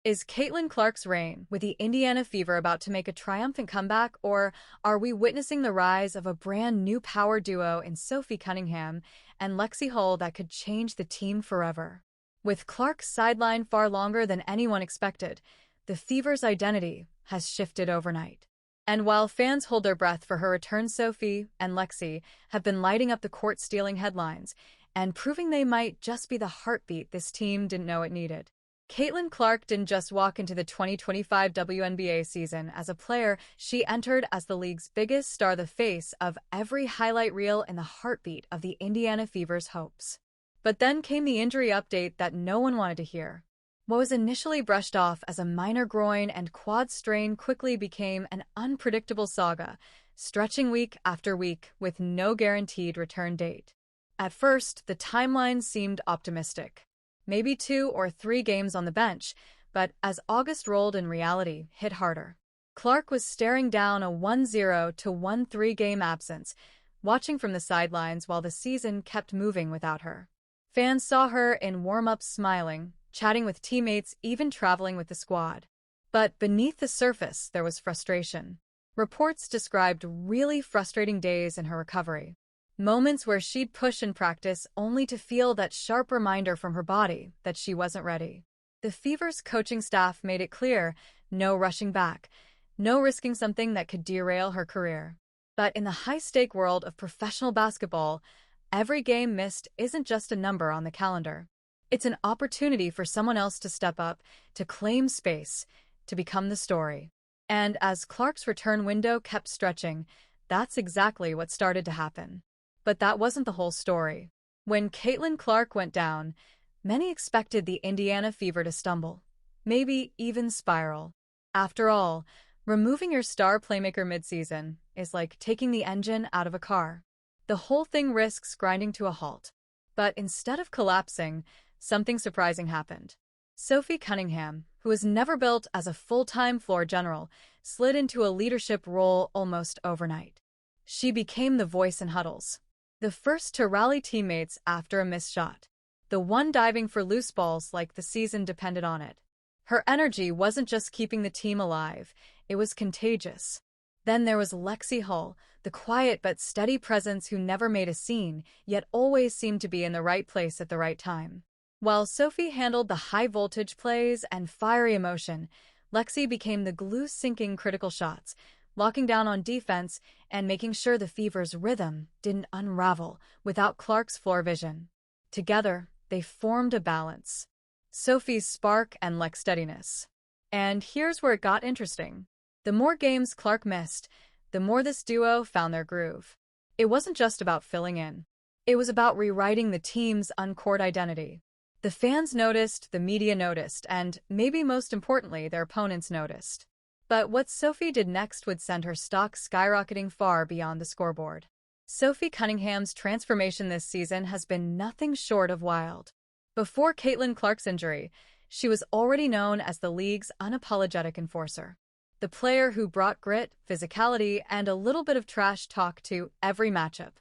Is Caitlin Clark's reign with the Indiana Fever about to make a triumphant comeback, or are we witnessing the rise of a brand new power duo in Sophie Cunningham and Lexie Hull that could change the team forever? With Clark sidelined far longer than anyone expected, the Fever's identity has shifted overnight. And while fans hold their breath for her return, Sophie and Lexie have been lighting up the court-stealing headlines and proving they might just be the heartbeat this team didn't know it needed. Caitlin Clark didn't just walk into the 2025 WNBA season as a player, she entered as the league's biggest star, the face of every highlight reel and the heartbeat of the Indiana Fever's hopes. But then came the injury update that no one wanted to hear. What was initially brushed off as a minor groin and quad strain quickly became an unpredictable saga, stretching week after week with no guaranteed return date. At first, the timeline seemed optimistic. Maybe 2 or 3 games on the bench, but as August rolled in, reality hit harder. Clark was staring down a 1-0 to 1-3 game absence, watching from the sidelines while the season kept moving without her. Fans saw her in warm-ups smiling, chatting with teammates, even traveling with the squad. But beneath the surface, there was frustration. Reports described really frustrating days in her recovery. Moments where she'd push in practice only to feel that sharp reminder from her body that she wasn't ready. The Fever's coaching staff made it clear, no rushing back, no risking something that could derail her career. But in the high-stake world of professional basketball, every game missed isn't just a number on the calendar. It's an opportunity for someone else to step up, to claim space, to become the story. And as Clark's return window kept stretching, that's exactly what started to happen. But that wasn't the whole story. When Caitlin Clark went down, many expected the Indiana Fever to stumble, maybe even spiral. After all, removing your star playmaker midseason is like taking the engine out of a car. The whole thing risks grinding to a halt. But instead of collapsing, something surprising happened. Sophie Cunningham, who was never built as a full-time floor general, slid into a leadership role almost overnight. She became the voice in huddles, the first to rally teammates after a missed shot, the one diving for loose balls like the season depended on it. Her energy wasn't just keeping the team alive, it was contagious. Then there was Lexie Hull, the quiet but steady presence who never made a scene, yet always seemed to be in the right place at the right time. While Sophie handled the high-voltage plays and fiery emotion, Lexie became the glue sinking critical shots, locking down on defense and making sure the Fever's rhythm didn't unravel without Clark's floor vision. Together, they formed a balance. Sophie's spark and Lex's steadiness. And here's where it got interesting. The more games Clark missed, the more this duo found their groove. It wasn't just about filling in. It was about rewriting the team's uncourt identity. The fans noticed, the media noticed, and maybe most importantly, their opponents noticed. But what Sophie did next would send her stock skyrocketing far beyond the scoreboard. Sophie Cunningham's transformation this season has been nothing short of wild. Before Caitlin Clark's injury, she was already known as the league's unapologetic enforcer. The player who brought grit, physicality, and a little bit of trash talk to every matchup.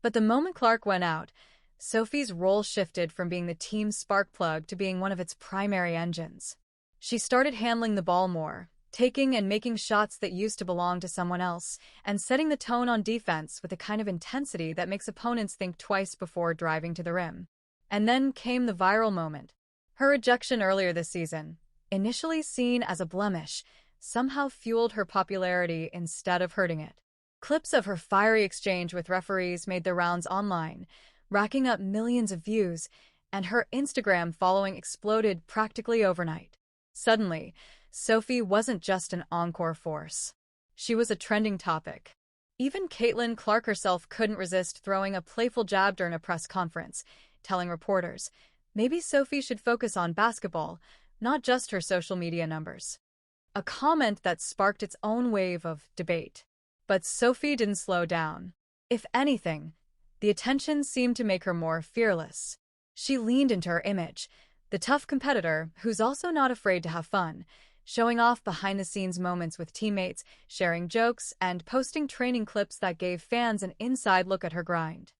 But the moment Clark went out, Sophie's role shifted from being the team's spark plug to being one of its primary engines. She started handling the ball more, taking and making shots that used to belong to someone else, and setting the tone on defense with a kind of intensity that makes opponents think twice before driving to the rim. And then came the viral moment. Her rejection earlier this season, initially seen as a blemish, somehow fueled her popularity instead of hurting it. Clips of her fiery exchange with referees made the rounds online, racking up millions of views, and her Instagram following exploded practically overnight. Suddenly, Sophie wasn't just an encore force. She was a trending topic. Even Caitlin Clark herself couldn't resist throwing a playful jab during a press conference, telling reporters, maybe Sophie should focus on basketball, not just her social media numbers. A comment that sparked its own wave of debate. But Sophie didn't slow down. If anything, the attention seemed to make her more fearless. She leaned into her image, the tough competitor who's also not afraid to have fun, showing off behind-the-scenes moments with teammates, sharing jokes, and posting training clips that gave fans an inside look at her grind.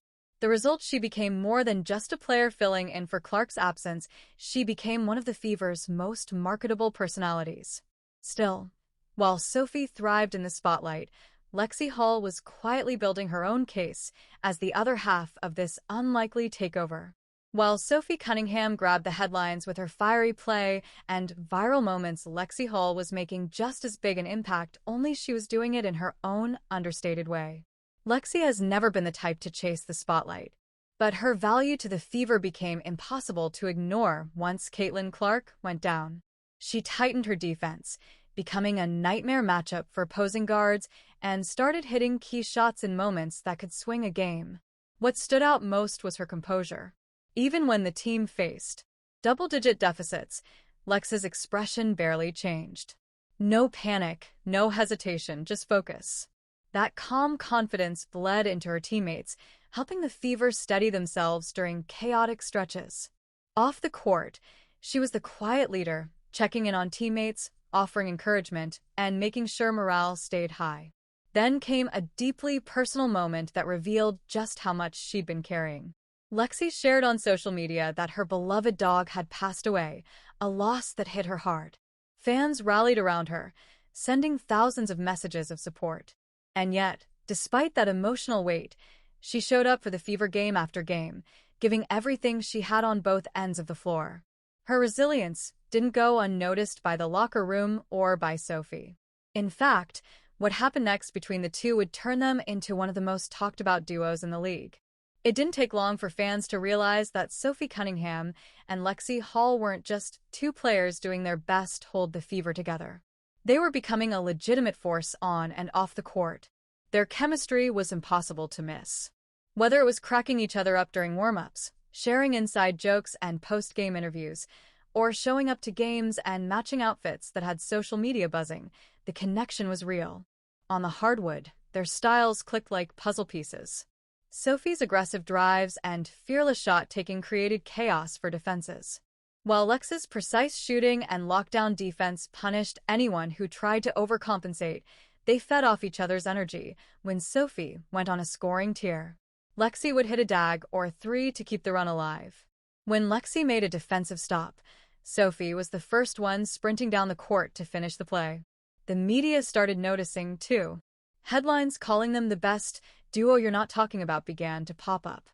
The result, she became more than just a player filling in for Clark's absence. She became one of the Fever's most marketable personalities. Still, while Sophie thrived in the spotlight, Lexie Hull was quietly building her own case as the other half of this unlikely takeover. While Sophie Cunningham grabbed the headlines with her fiery play and viral moments, Lexie Hull was making just as big an impact, only she was doing it in her own understated way. Lexie has never been the type to chase the spotlight, but her value to the Fever became impossible to ignore once Caitlin Clark went down. She tightened her defense, becoming a nightmare matchup for opposing guards, and started hitting key shots in moments that could swing a game. What stood out most was her composure. Even when the team faced double-digit deficits, Lex's expression barely changed. No panic, no hesitation, just focus. That calm confidence bled into her teammates, helping the Fever steady themselves during chaotic stretches. Off the court, she was the quiet leader, checking in on teammates, offering encouragement, and making sure morale stayed high. Then came a deeply personal moment that revealed just how much she'd been carrying. Lexie shared on social media that her beloved dog had passed away, a loss that hit her hard. Fans rallied around her, sending thousands of messages of support. And yet, despite that emotional weight, she showed up for the Fever game after game, giving everything she had on both ends of the floor. Her resilience didn't go unnoticed by the locker room or by Sophie. In fact, what happened next between the two would turn them into one of the most talked-about duos in the league. It didn't take long for fans to realize that Sophie Cunningham and Lexie Hull weren't just two players doing their best to hold the Fever together. They were becoming a legitimate force on and off the court. Their chemistry was impossible to miss. Whether it was cracking each other up during warm-ups, sharing inside jokes and post-game interviews, or showing up to games and matching outfits that had social media buzzing, the connection was real. On the hardwood, their styles clicked like puzzle pieces. Sophie's aggressive drives and fearless shot-taking created chaos for defenses, while Lex's precise shooting and lockdown defense punished anyone who tried to overcompensate. They fed off each other's energy. When Sophie went on a scoring tear, Lexie would hit a dag or three to keep the run alive. When Lexie made a defensive stop, Sophie was the first one sprinting down the court to finish the play. The media started noticing, too. Headlines calling them the best duo you're not talking about began to pop up.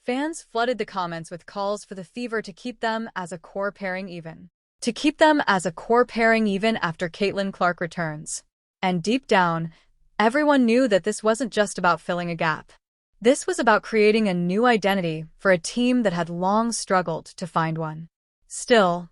Fans flooded the comments with calls for the Fever to keep them as a core pairing even. To keep them as a core pairing even after Caitlin Clark returns. And deep down, everyone knew that this wasn't just about filling a gap. This was about creating a new identity for a team that had long struggled to find one. Still,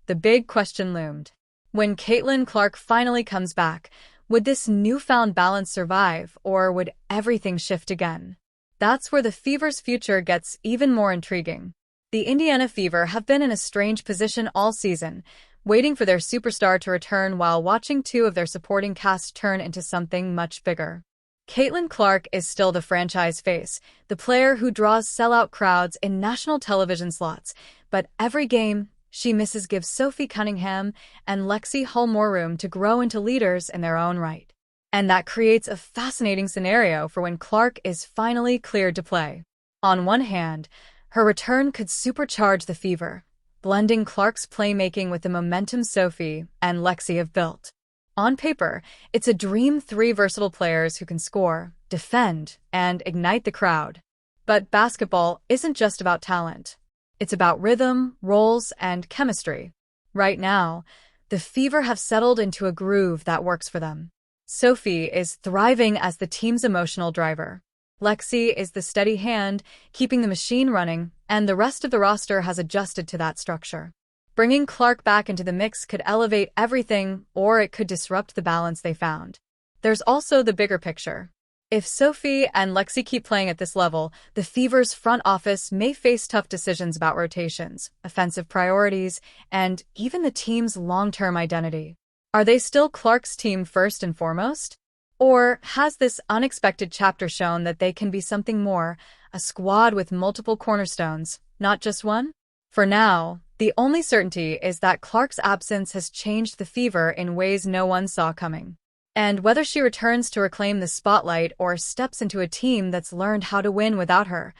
the big question loomed. When Caitlin Clark finally comes back, would this newfound balance survive, or would everything shift again? That's where the Fever's future gets even more intriguing. The Indiana Fever have been in a strange position all season, waiting for their superstar to return while watching two of their supporting cast turn into something much bigger. Caitlin Clark is still the franchise face, the player who draws sellout crowds in national television slots, but every game she misses gives Sophie Cunningham and Lexie Hull more room to grow into leaders in their own right. And that creates a fascinating scenario for when Clark is finally cleared to play. On one hand, her return could supercharge the Fever, blending Clark's playmaking with the momentum Sophie and Lexie have built. On paper, it's a dream, three versatile players who can score, defend, and ignite the crowd. But basketball isn't just about talent. It's about rhythm, roles, and chemistry. Right now, the Fever have settled into a groove that works for them. Sophie is thriving as the team's emotional driver. Lexie is the steady hand, keeping the machine running, and the rest of the roster has adjusted to that structure. Bringing Clark back into the mix could elevate everything, or it could disrupt the balance they found. There's also the bigger picture. If Sophie and Lexie keep playing at this level, the Fever's front office may face tough decisions about rotations, offensive priorities, and even the team's long-term identity. Are they still Clark's team first and foremost? Or has this unexpected chapter shown that they can be something more, a squad with multiple cornerstones, not just one? For now, the only certainty is that Clark's absence has changed the Fever in ways no one saw coming. And whether she returns to reclaim the spotlight or steps into a team that's learned how to win without her,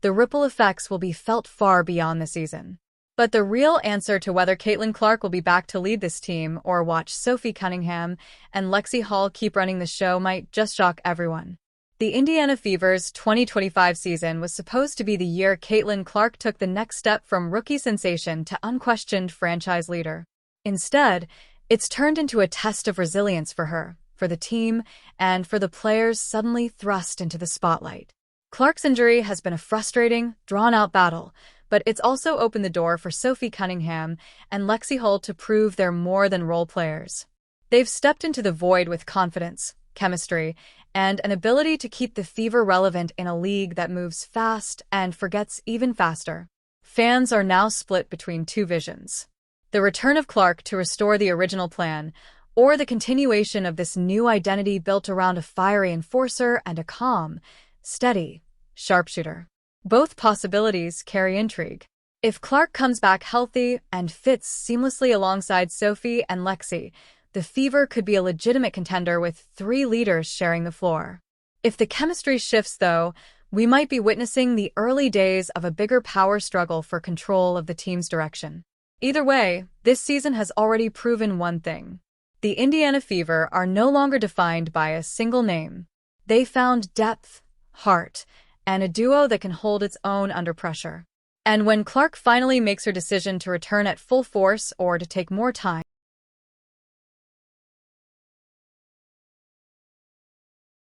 the ripple effects will be felt far beyond the season. But the real answer to whether Caitlin Clark will be back to lead this team or watch Sophie Cunningham and Lexie Hall keep running the show might just shock everyone. The Indiana Fever's 2025 season was supposed to be the year Caitlin Clark took the next step from rookie sensation to unquestioned franchise leader. Instead, it's turned into a test of resilience for her, for the team, and for the players suddenly thrust into the spotlight. Clark's injury has been a frustrating, drawn-out battle, but it's also opened the door for Sophie Cunningham and Lexie Hall to prove they're more than role players. They've stepped into the void with confidence, chemistry, and an ability to keep the Fever relevant in a league that moves fast and forgets even faster. Fans are now split between two visions: the return of Clark to restore the original plan, or the continuation of this new identity built around a fiery enforcer and a calm, steady sharpshooter. Both possibilities carry intrigue. If Clark comes back healthy and fits seamlessly alongside Sophie and Lexie, the Fever could be a legitimate contender with three leaders sharing the floor. If the chemistry shifts, though, we might be witnessing the early days of a bigger power struggle for control of the team's direction. Either way, this season has already proven one thing: the Indiana Fever are no longer defined by a single name. They found depth, heart, and a duo that can hold its own under pressure. And when Clark finally makes her decision to return at full force or to take more time,